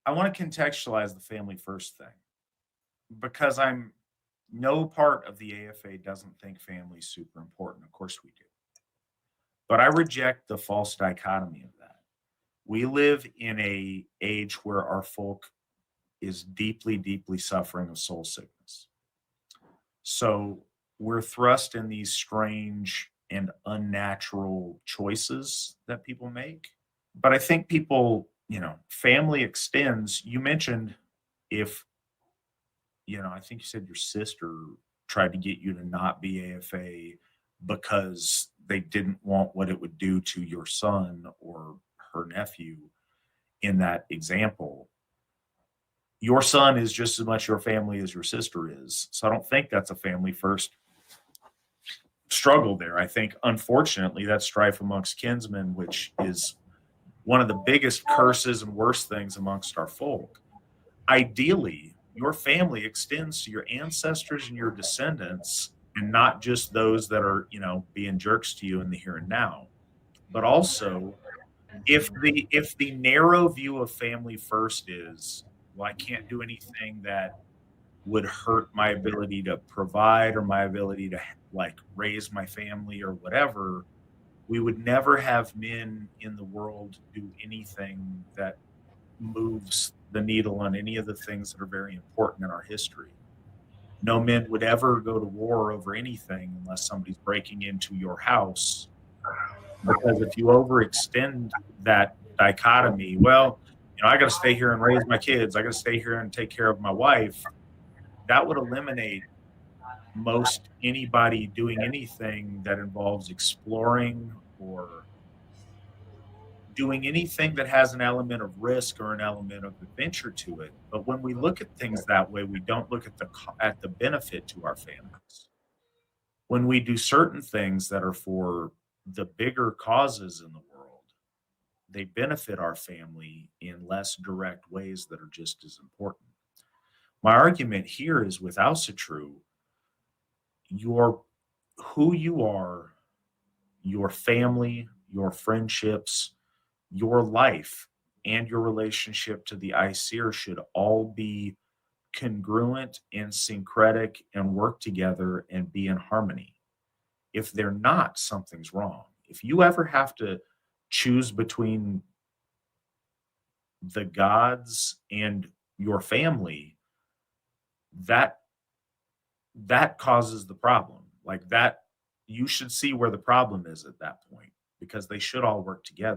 I want to contextualize the family first thing because I'm no part of the AFA doesn't think family is super important. Of course we do. But I reject the false dichotomy of that. We live in a age where our folk is deeply, deeply suffering of soul sickness. So we're thrust in these strange and unnatural choices that people make. But I think people, family extends. You mentioned if, I think you said your sister tried to get you to not be AFA because they didn't want what it would do to your son or her nephew in that example. Your son is just as much your family as your sister is. So I don't think that's a family first struggle there. I think, unfortunately, that's strife amongst kinsmen, which is one of the biggest curses and worst things amongst our folk. Ideally, your family extends to your ancestors and your descendants, and not just those that are, being jerks to you in the here and now. But also, if the narrow view of family first is, well, I can't do anything that would hurt my ability to provide or my ability to like raise my family or whatever, we would never have men in the world do anything that moves the needle on any of the things that are very important in our history. No men would ever go to war over anything unless somebody's breaking into your house. Because if you overextend that dichotomy, well, I got to stay here and raise my kids, I got to stay here and take care of my wife, that would eliminate most anybody doing anything that involves exploring or doing anything that has an element of risk or an element of adventure to it. But when we look at things that way, we don't look at the benefit to our families. When we do certain things that are for the bigger causes in the world, they benefit our family in less direct ways that are just as important. My argument here is with Asatru, your who you are, your family, your friendships, your life, and your relationship to the ICER should all be congruent and syncretic and work together and be in harmony. If they're not, something's wrong. If you ever have to choose between the gods and your family, that that causes the problem. Like that, you should see where the problem is at that point because they should all work together.